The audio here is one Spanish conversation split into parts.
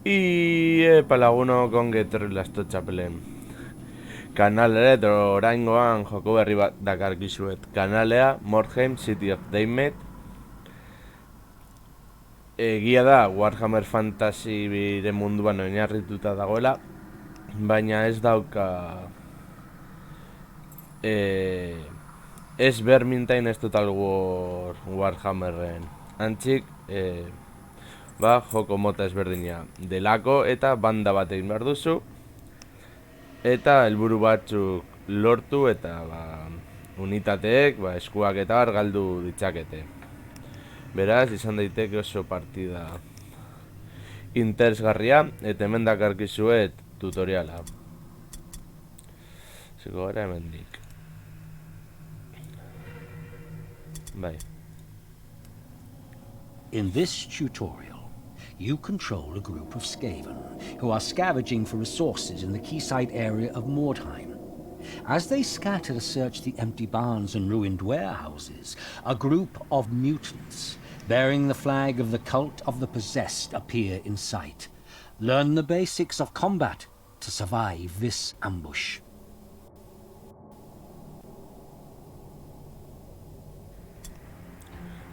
Y lagunok ongi etorri lasto txapelen. Kanalera edo oraingoan joko berri bat dakarkizuet. Kanalea Mordheim City of Damned. Egia da Warhammer Fantasy bire munduan oinarrituta dagoela, baina ez dauka ez Vermintide ez Total War Warhammerren antzik joko mota ezberdina delako eta banda bat egin behar duzu eta helburu batzuk lortu eta unitateek eskuak eta bar galdu ditzakete. Beraz, izan daiteke oso partida interesgarria eta hemen dakarkizuet tutoriala. Ziko gara hemendik. Bai. In this tutorial, you control a group of Skaven who are scavenging for resources in the quayside area of Mordheim. As they scatter to search the empty barns and ruined warehouses, a group of mutants bearing the flag of the Cult of the Possessed appear in sight. Learn the basics of combat to survive this ambush.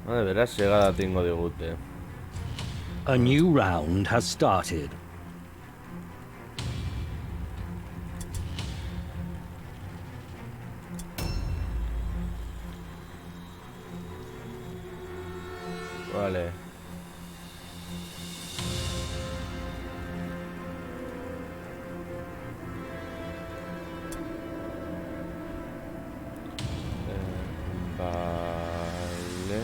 Beraz, llegada tingo digute. A new round has started. Vale. Vale.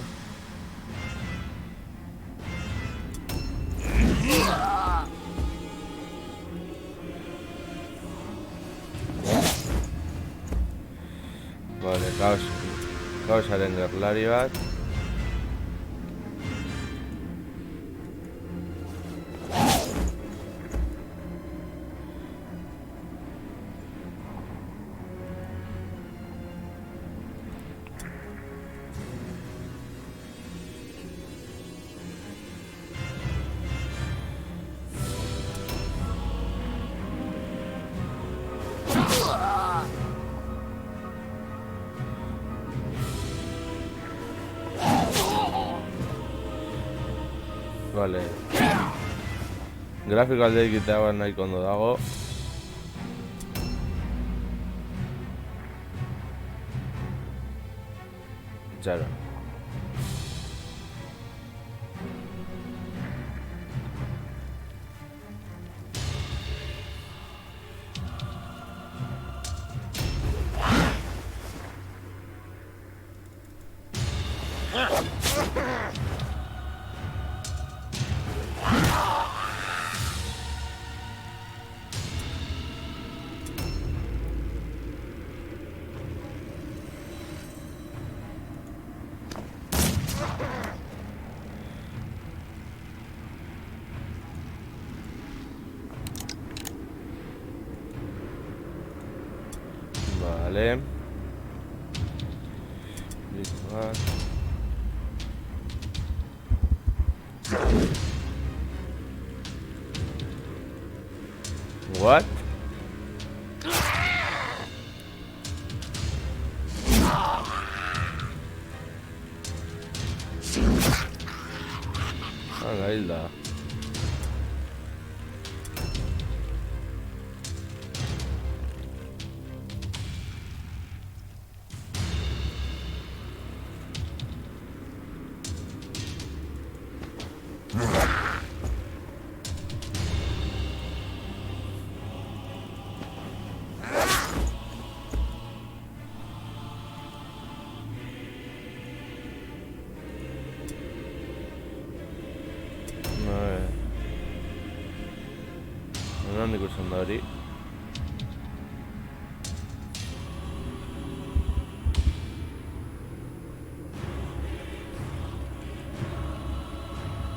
Vale, kaosaren gerlari bat. Vale. Grafiko alde egitea nahiko ondo dago. Txaro. Vale. What? Hilda. Non ikusten da hori.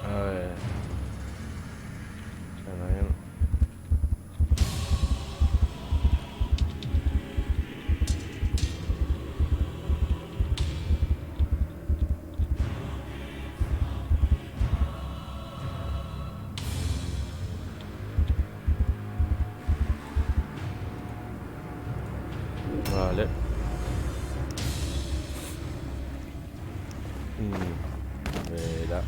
A ver. Vale. Verá.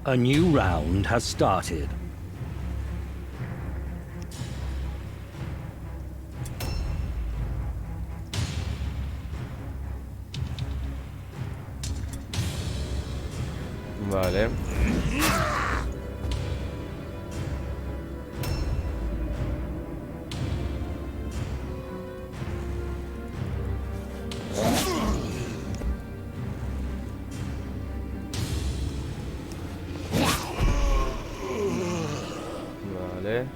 A new round has started. Vale. Vale.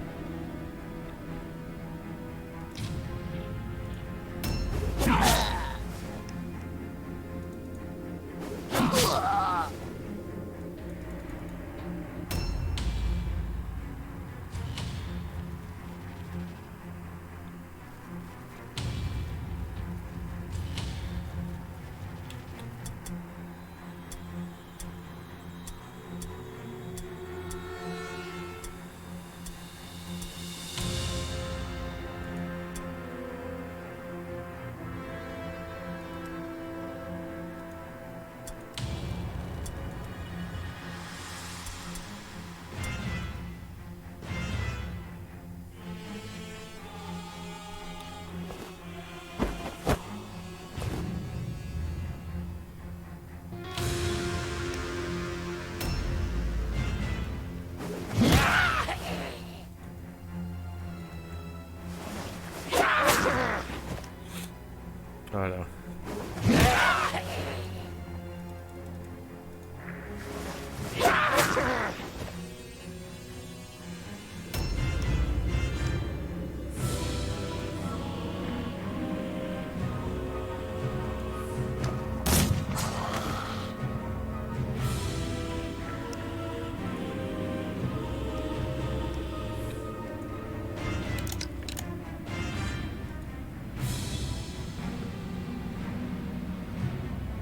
Ahora.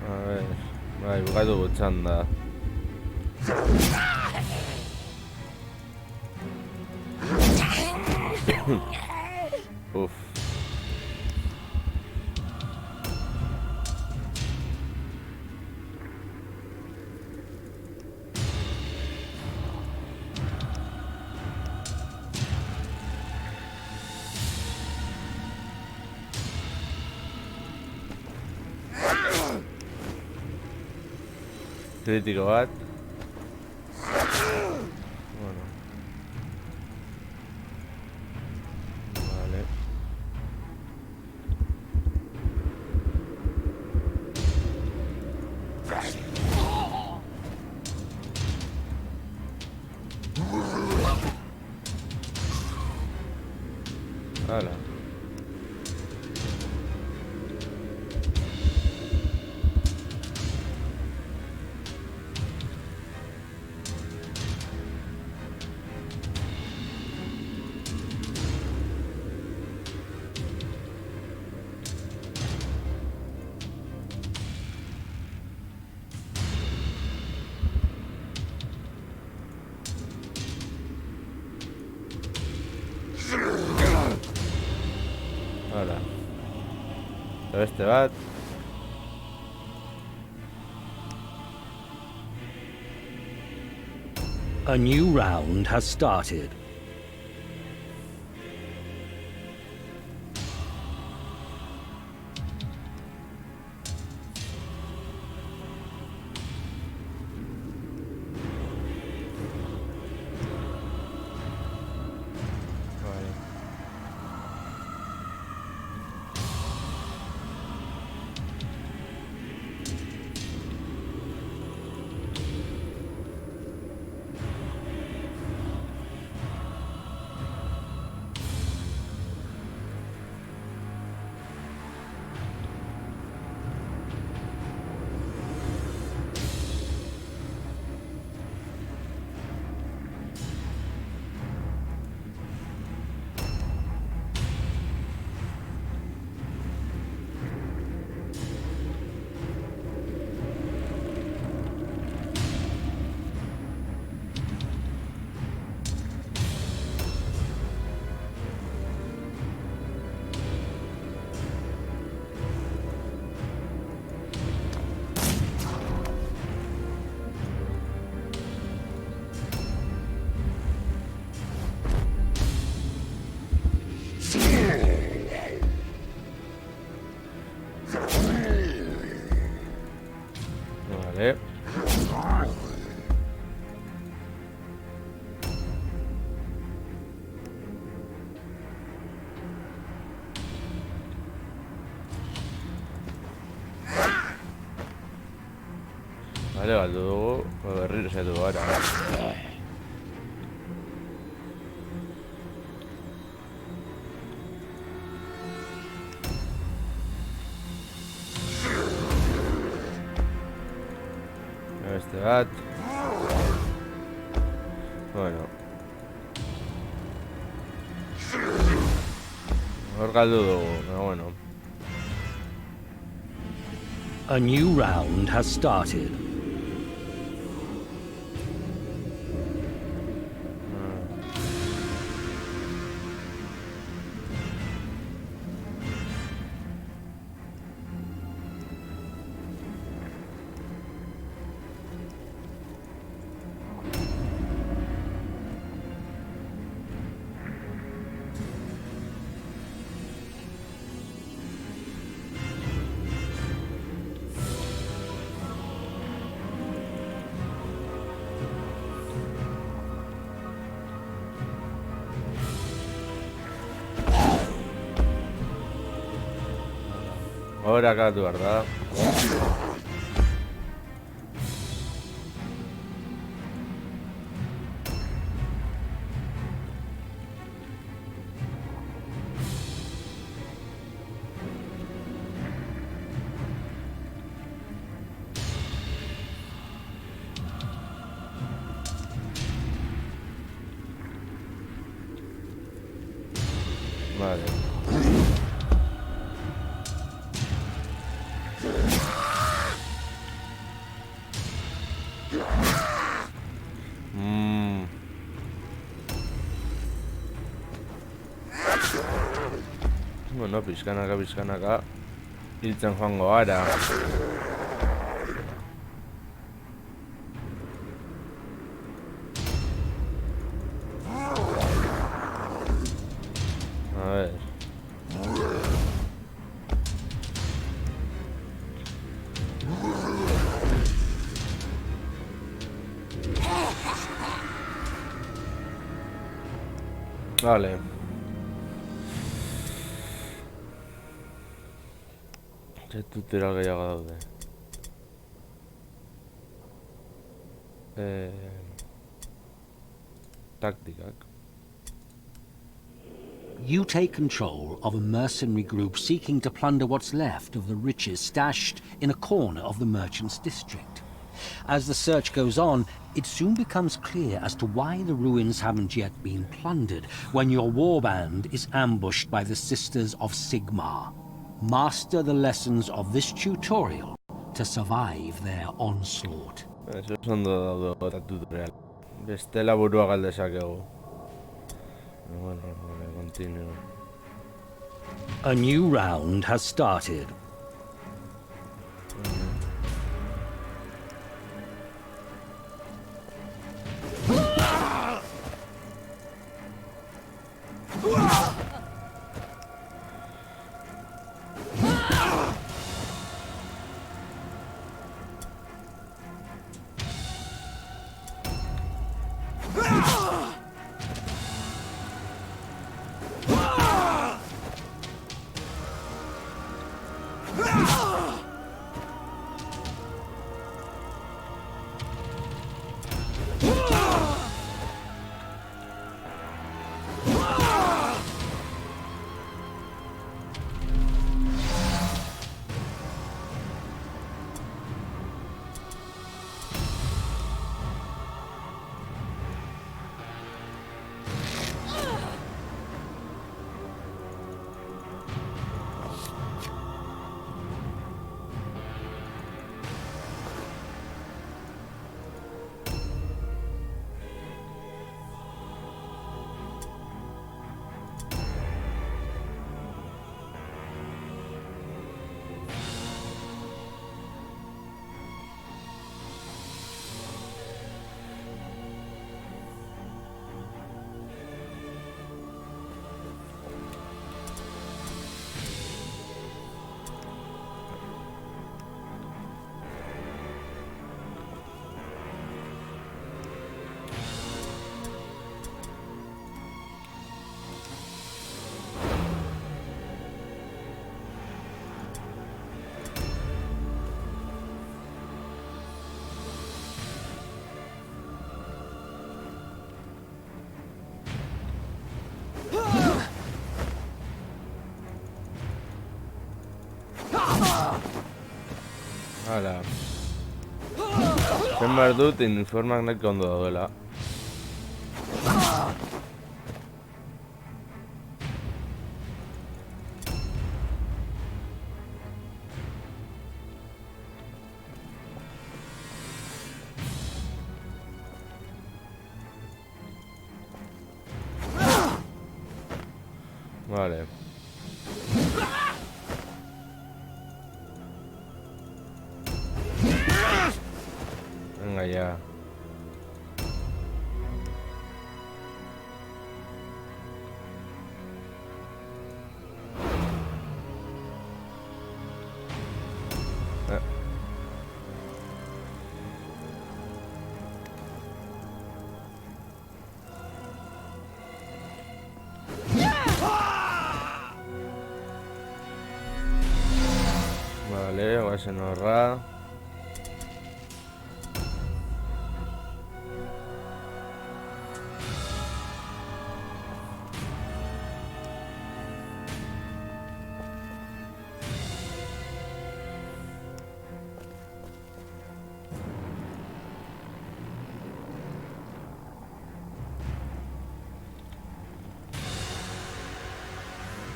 A ver. Bai, bukatu txanda. Uf. Kritiko bat. Bueno. Vale. Hala. Hala. Eta beste bat. A new round has started. Vale. Bale, galdu dugu, berriro saiatu gara. Beste bat. Bueno. Hor galdu dugu, pero bueno. A new round has started. Ahora akabatu behar da. Vale. Bueno, pixkanaka hiltzen joango gara. A ver. Vale. Tutorial gehiago daude. Taktikak. You take control of a mercenary group seeking to plunder what's left of the riches stashed in a corner of the merchant's district. As the search goes on, it soon becomes clear as to why the ruins haven't yet been plundered when your warband is ambushed by the Sisters of Sigmar. Master the lessons of this tutorial to survive their onslaught. Eso es ondo daude eta tutorial. Bestela burua galdezakegu. Bueno, vale, continue. A new round has started. Hala. Zen behar dut informak nahiko ondo daudela. Vale. Venga ya. Vale, guazen horra.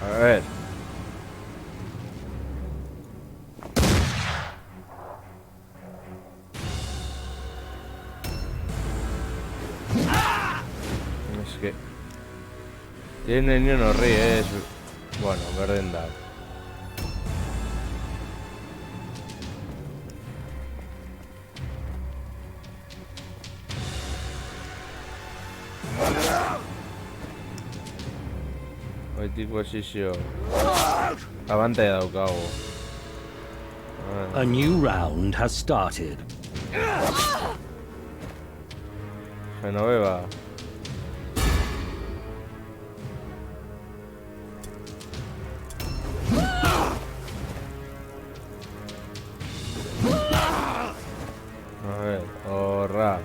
A ver. Es que... Tiene ni uno ríe, bueno, berdin da. Goitik posizio... Abantaia daukagu. A new round has started. Genoveva. A ver, horra.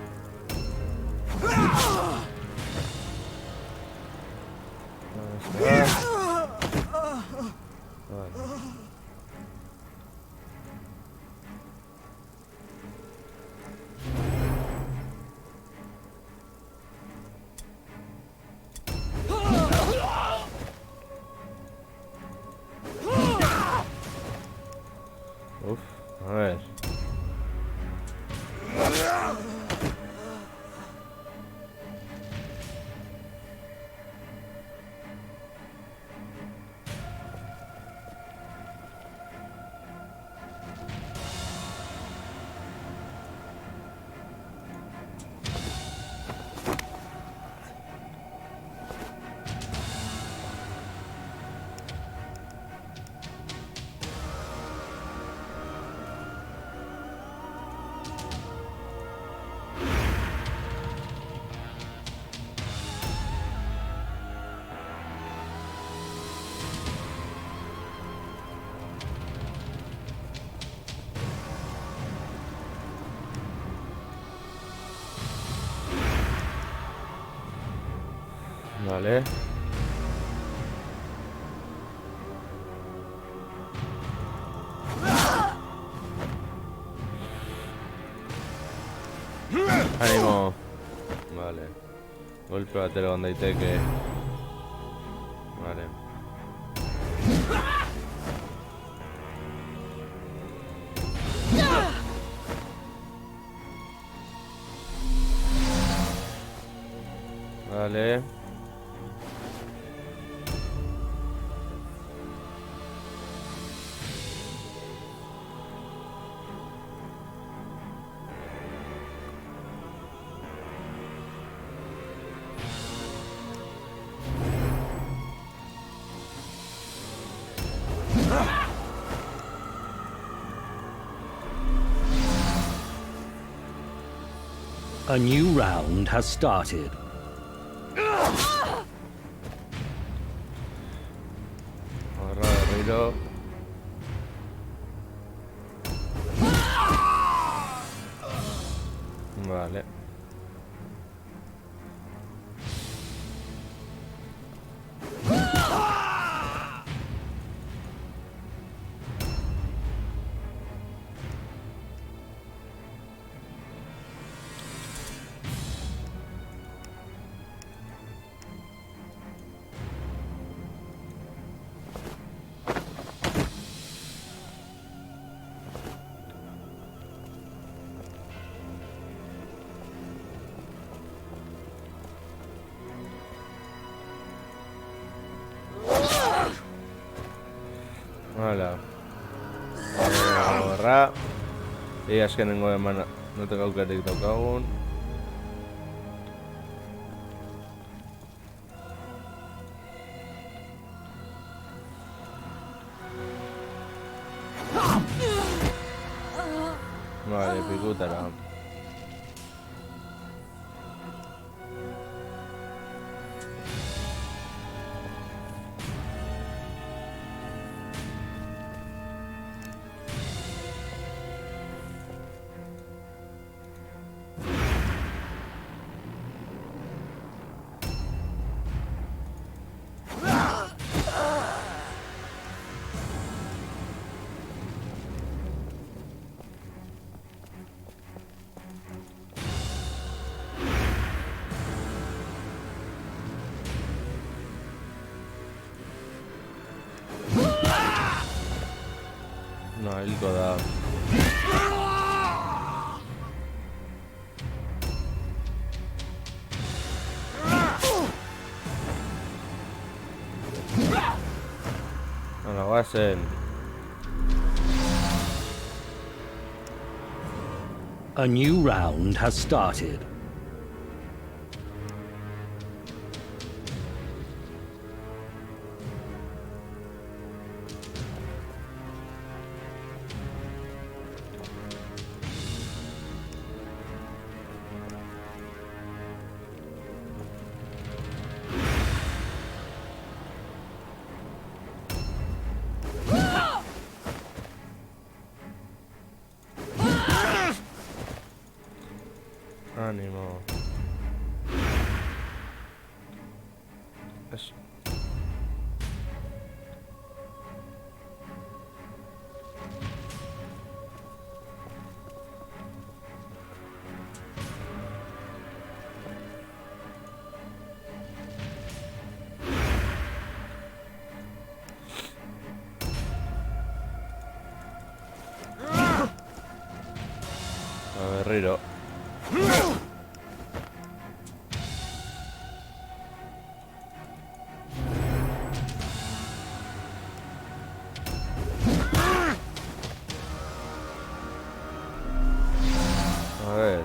Uf, a ver. Vale. Ánimo. Vale. Golpe batero egon daiteke. Vale. Vale. A new round has started. Ahora berriro. Vale. Hala. Horra. Azkenengo eman notek aukerik daukagun. Vale, pikutara. No, hilko da. Hala, guazen. A new round has started. Ánimo. Eso. Berriro. A ver.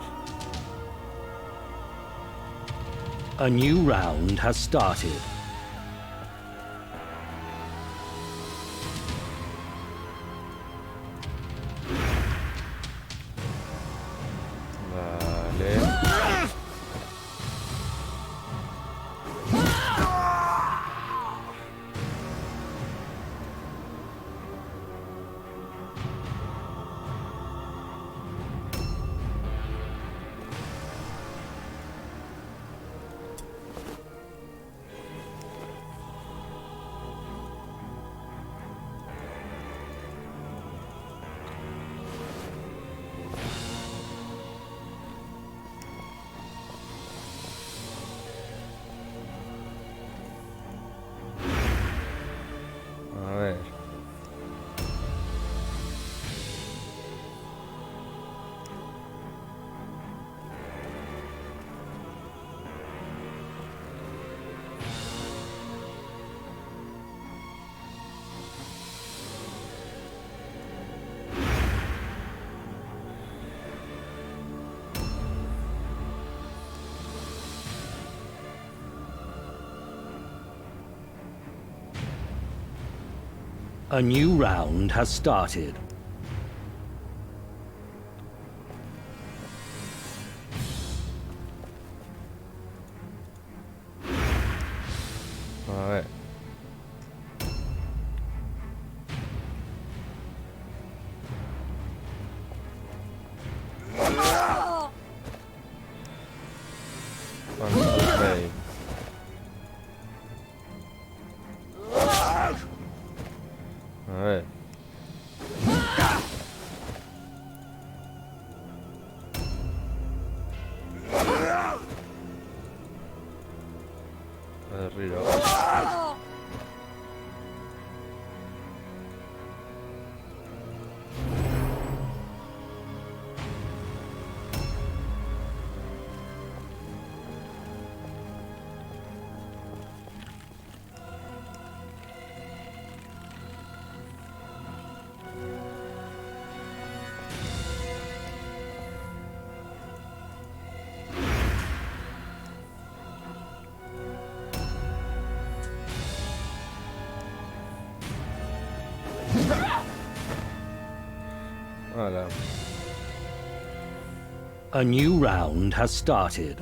A new round has started. Vale. A ver. A new round has started. A ver. Fantastic. A ver. Berriro. Hala. A new round has started.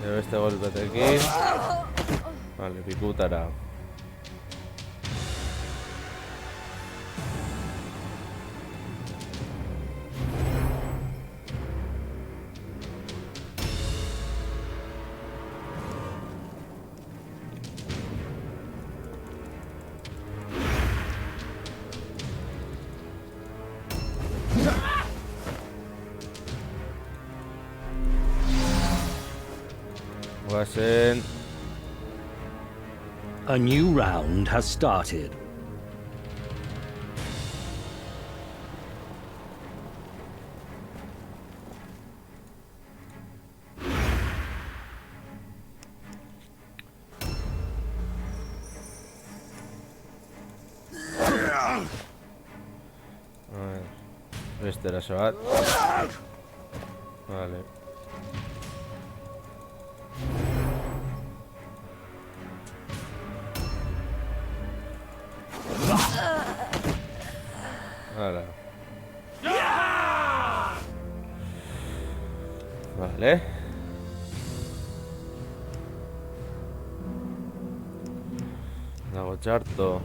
Llevo este golpe de aquí. Vale, picútara. Wasen. A new round has started. A ver. Bestera se bat. Vale. Hala. Vale. Dago txarto.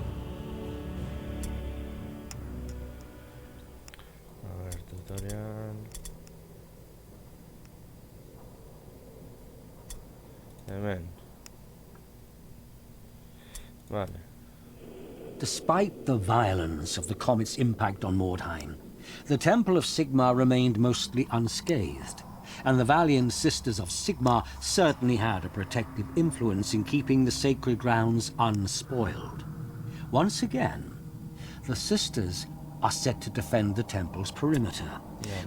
A ver, tutorial. Hemen. Vale. Despite the violence of the comet's impact on Mordheim, the Temple of Sigmar remained mostly unscathed, and the valiant Sisters of Sigmar certainly had a protective influence in keeping the sacred grounds unspoiled. Once again, the Sisters are set to defend the temple's perimeter,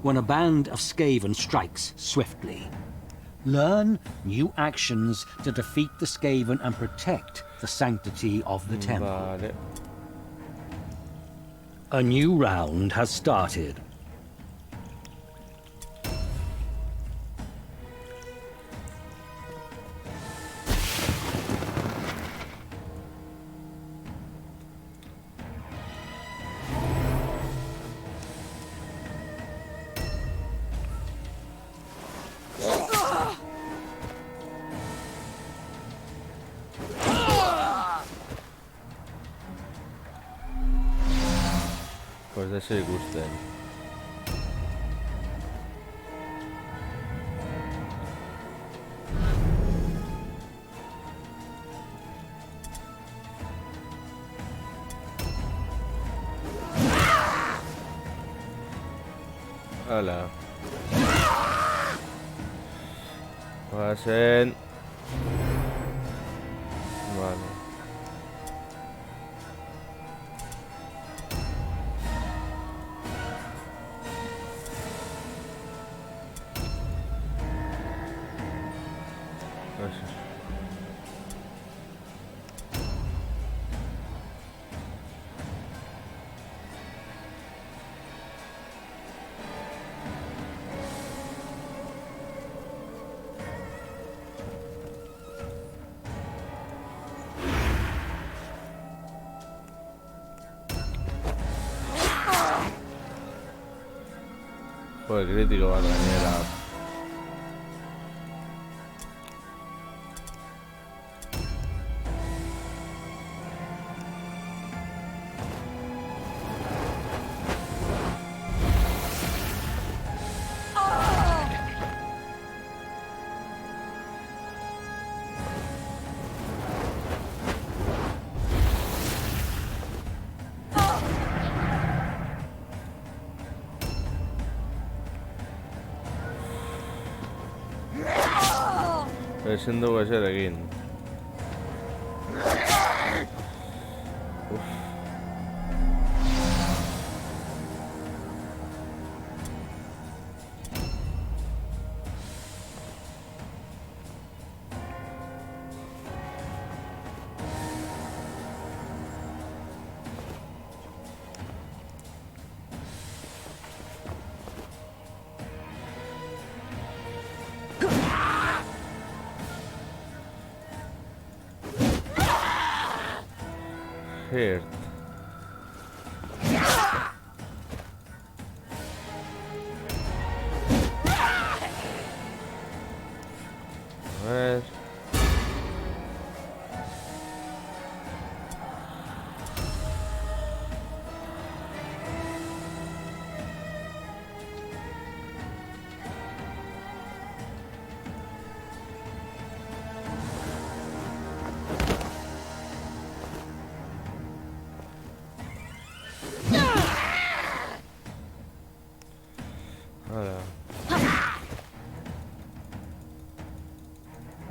when a band of Skaven strikes swiftly. Learn new actions to defeat the Skaven and protect the sanctity of the temple. Vale. A new round has started. Pues de ese gusten. Hala. Pasen. Vale. Eso. Joder, crítico, batrañera. Ezin dugu ezer egin. Heart. A ver. Ahora.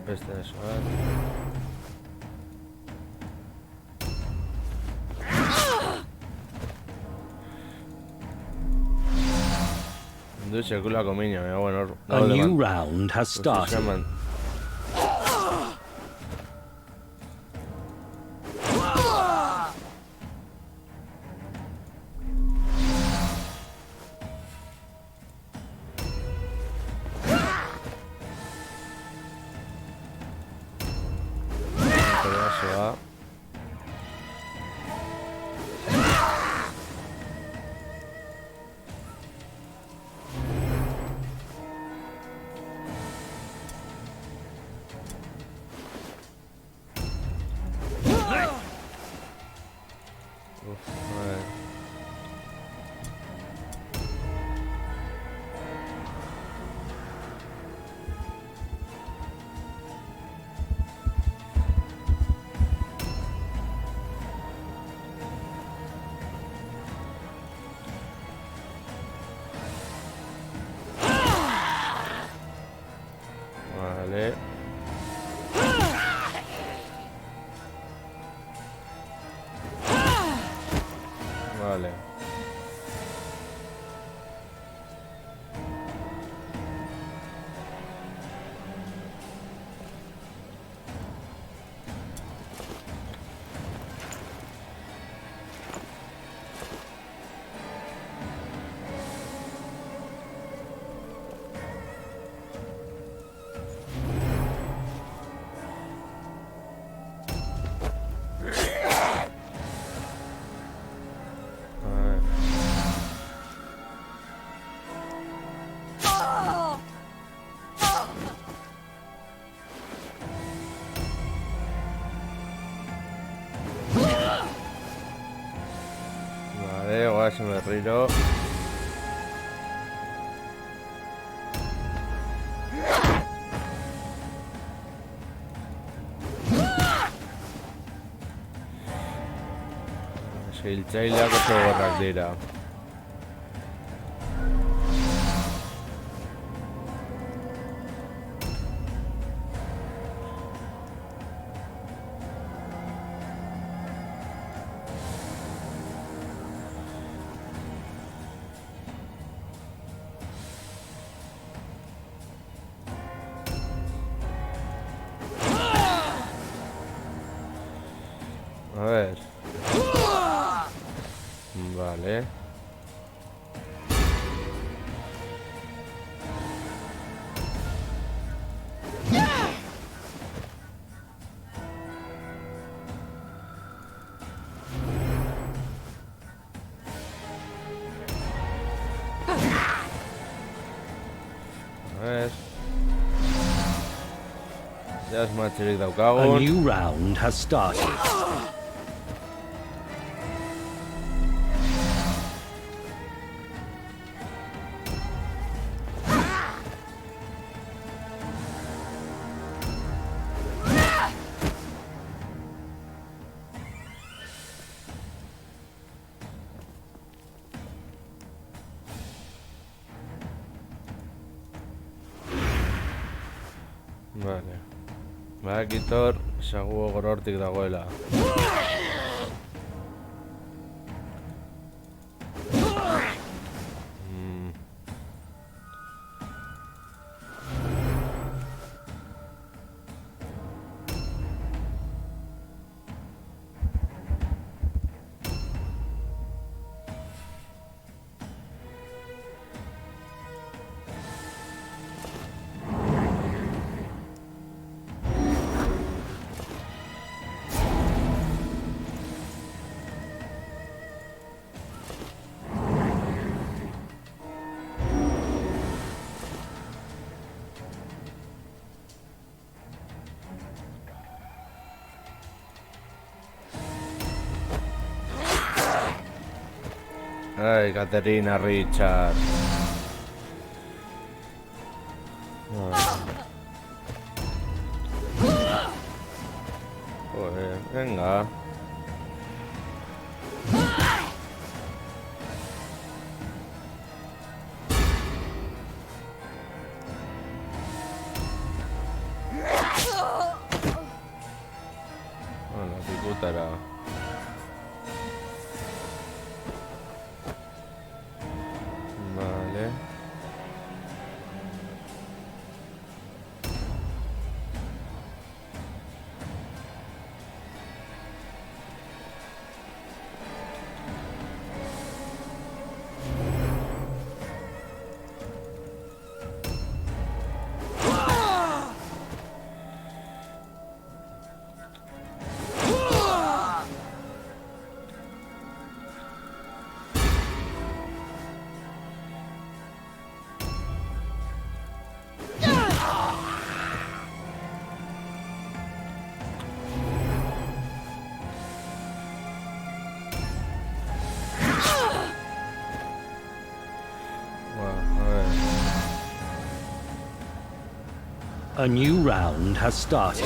Este es, a ver. Du sekulako mina, ja bueno. A new round has started. Vale. Vale. Vale, ahora se me río. Hiltzaileak oso gorrak dira. A ver. Vale. A ver. Ya es matxerik A daukagun. new round has started. Vale. Badakitor, sagu gorortik dagoela. Ay, Caterina, Richard. Pues, venga. Bueno, picútara. Vale. Bueno, a ver. A new round has started.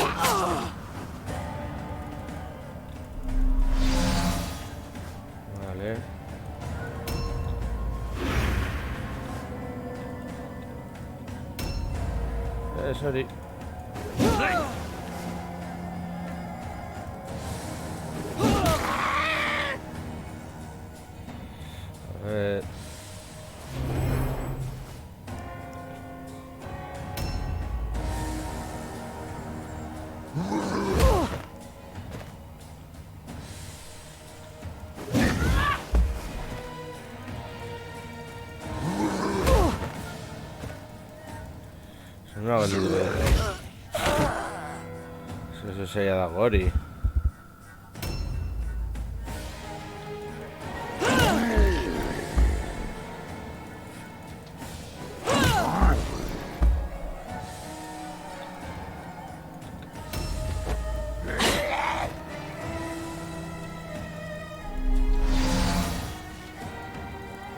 Vale. Sorry. A ver. Se me ha valido. Eso sería da Gori.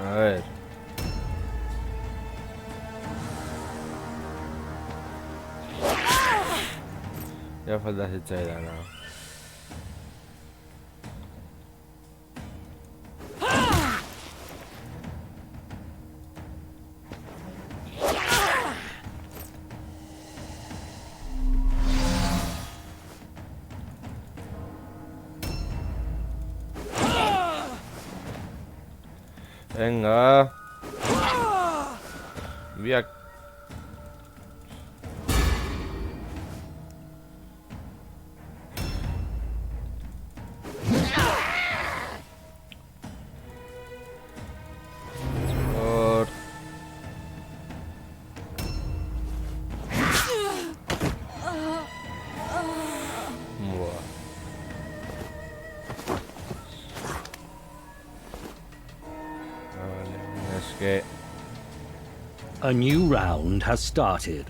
A ver. Ya falta esa de dano. Venga. Voy a... Por... Buah. Vale, es que... A new round has started.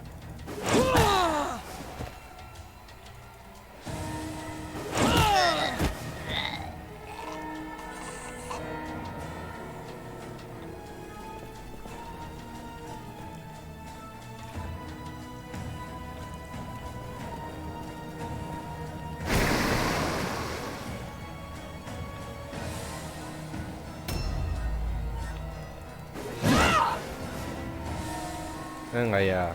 Venga ya.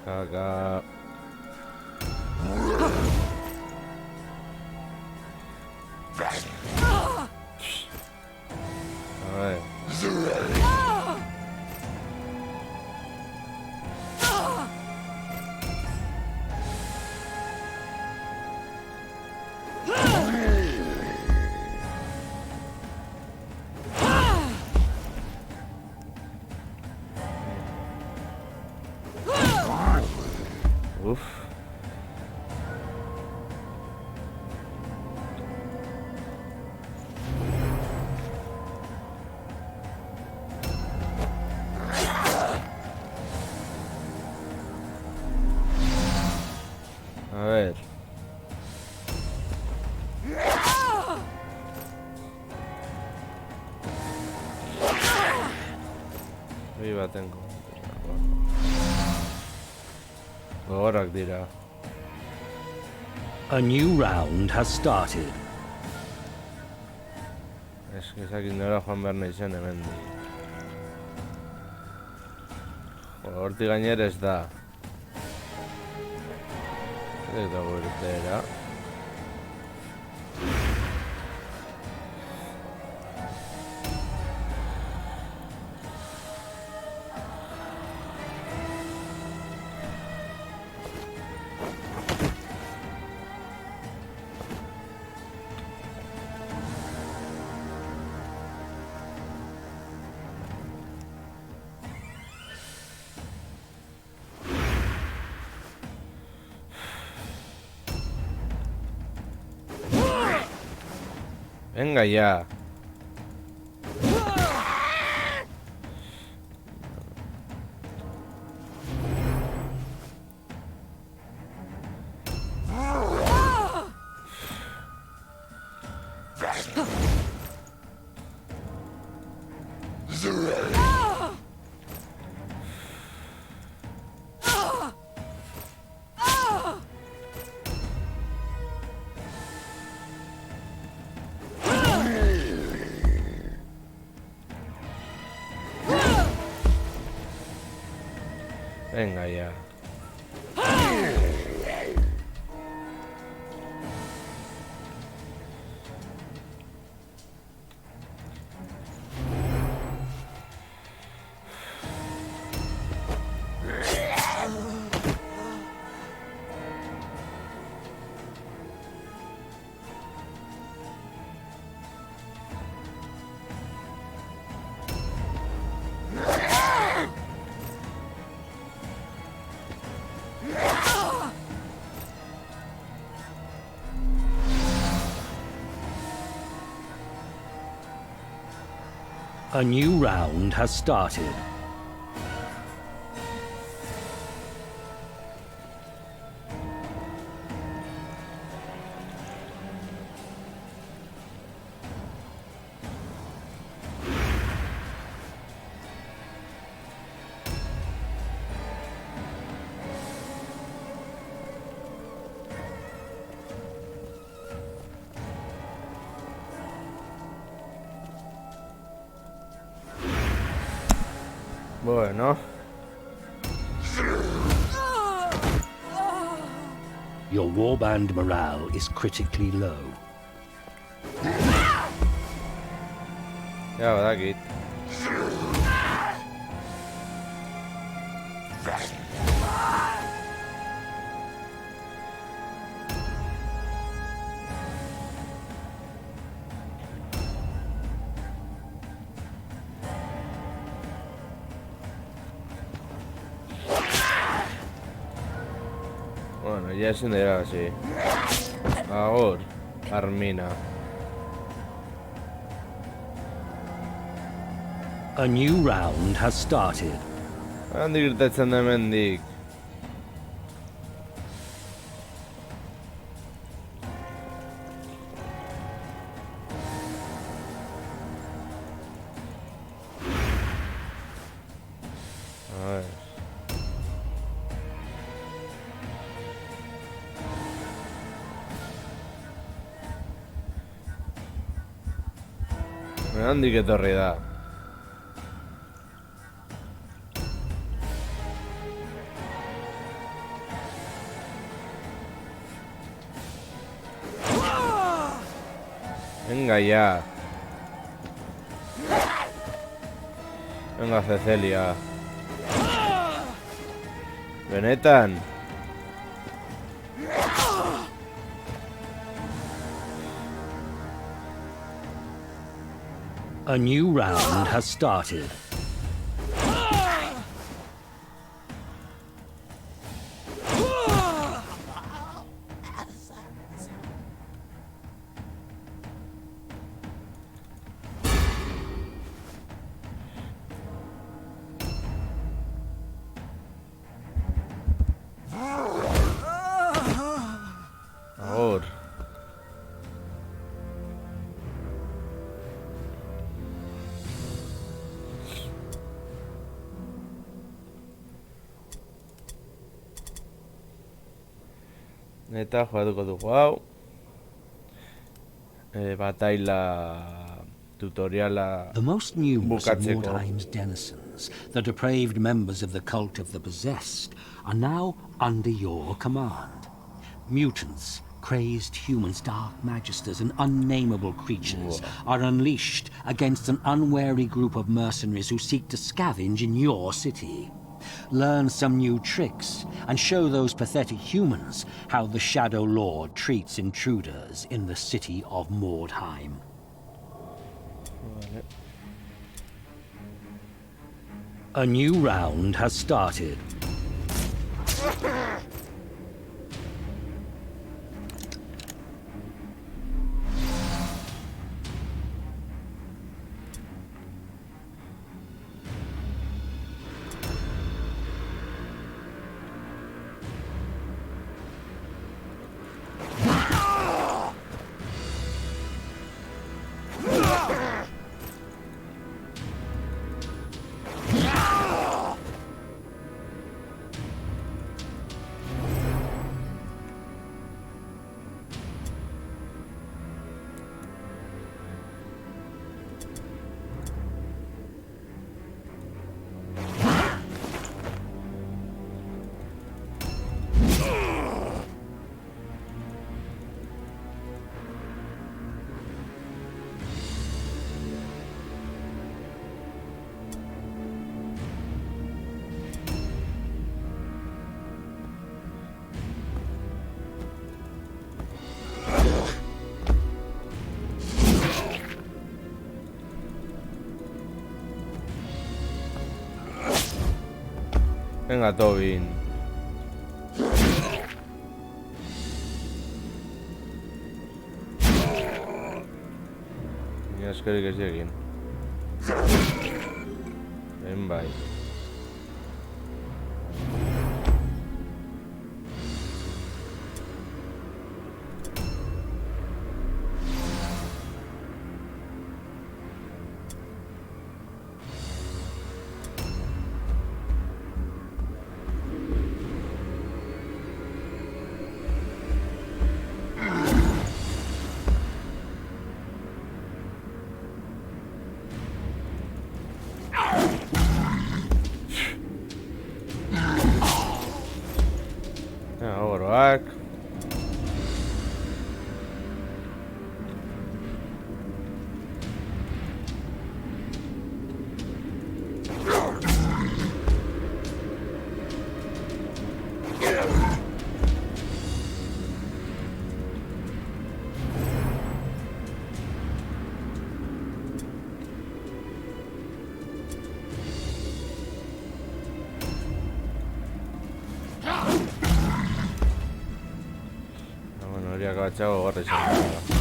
Caga. A ver. Uf. A ver. Viva tengo. Gogorak dira. A new round has started. Ez dakit nora joan behar nahi zen hemen. Hortik gainera ez da. Ez dago irteera. Venga ya. Venga ya. A new round has started. Bueno. Your warband morale is critically low. Ja, badakit. Bueno, ya es un día así. Ahora, Armina. A new round has started. Handik irtetzen da hemendik. A ver. Handik etorri da. Venga ya. Venga, Cecilia. Benetan. A new round has started. Ahora. Eta jugatuko dugu hau. Bataila tutoriala The most numerous of bukatzeko. Mordheim's denizens, the depraved members of the cult of the possessed, are now under your command. Mutants, crazed humans, dark magisters, and unnameable creatures are unleashed against an unwary group of mercenaries who seek to scavenge in your city. Learn some new tricks and show those pathetic humans how the Shadow Lord treats intruders in the city of Mordheim. Vale. A new round has started. Venga, Tobin. Ni askerik ez egin. Ben bai. Oroak. Hori akabatxago gorra izan da.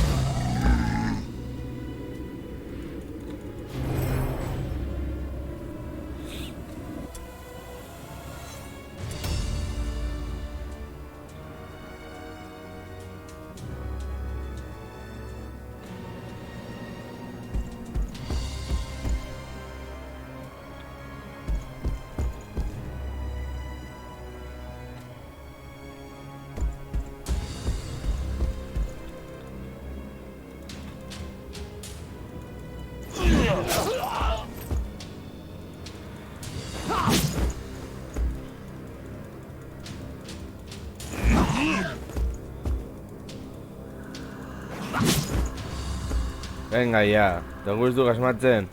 Venga ya, te gustu gasmatzen.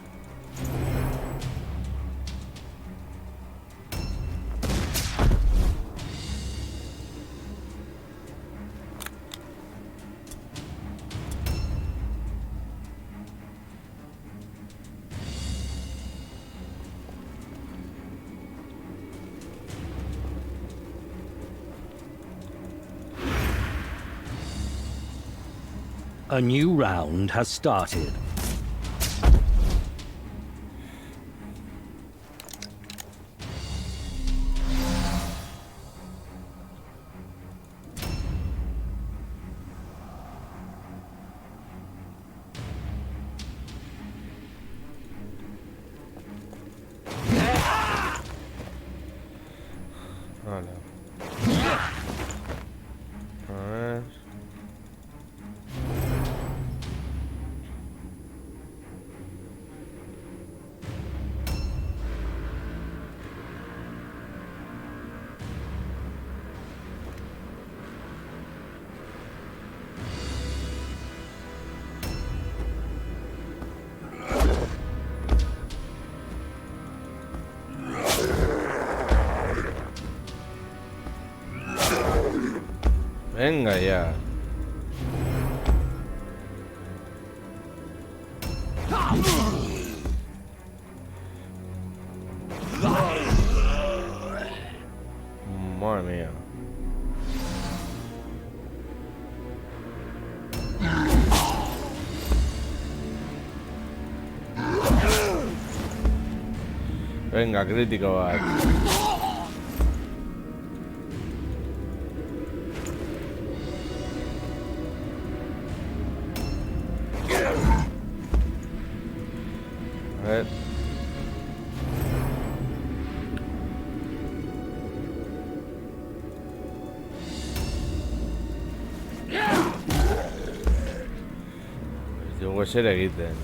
A new round has started. Venga ya. Madre mía. Venga, crítico bat. A ver. Tengo que ser egiten.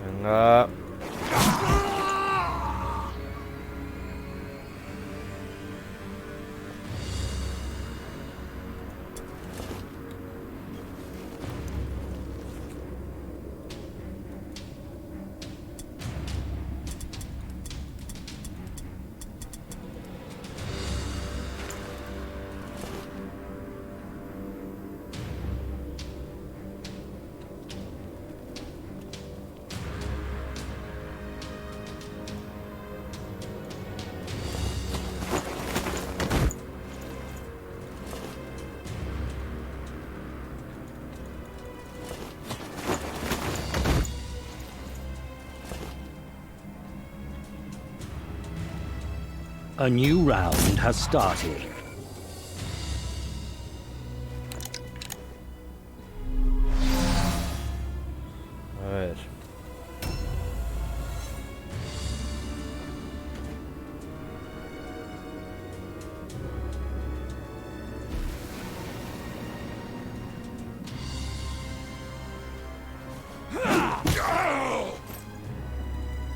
Venga. A new round has started. A ver.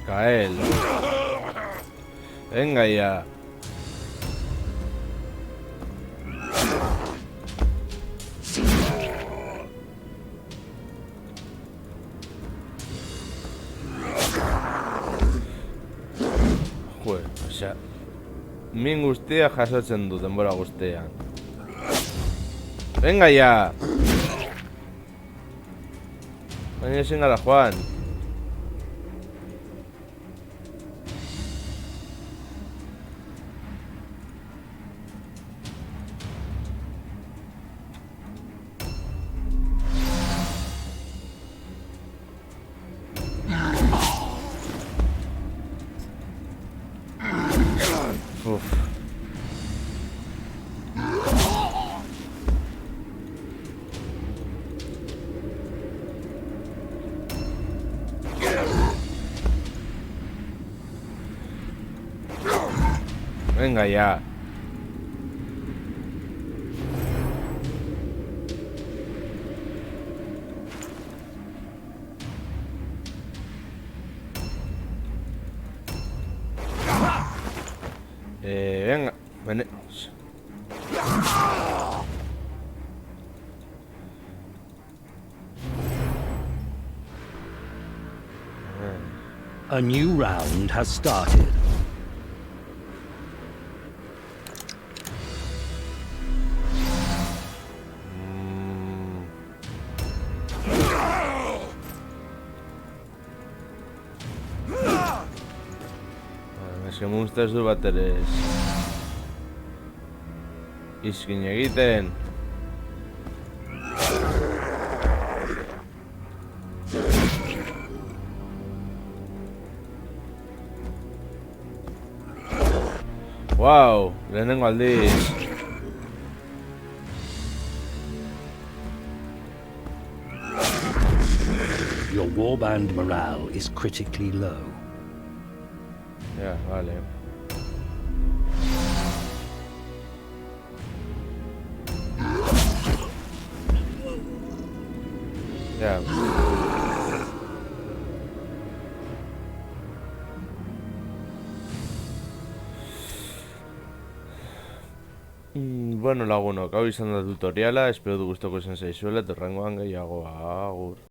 Cael. Venga ya. Joder, osea, min guztia jasotzen du denbora guztian. Venga ya. Baina ezin gara joan. Uf. Venga ya. Venga. A new round has started. Eske monsters du bat ere ez. Izkin egiten. Wow, lehenengo aldiz. Your warband morale is critically low. Ya, vale. Ya. Bueno, lagunok, hau izan da tutoriala, espero du gustoko izan zaizuela, eta horrengoan gehiago, agur.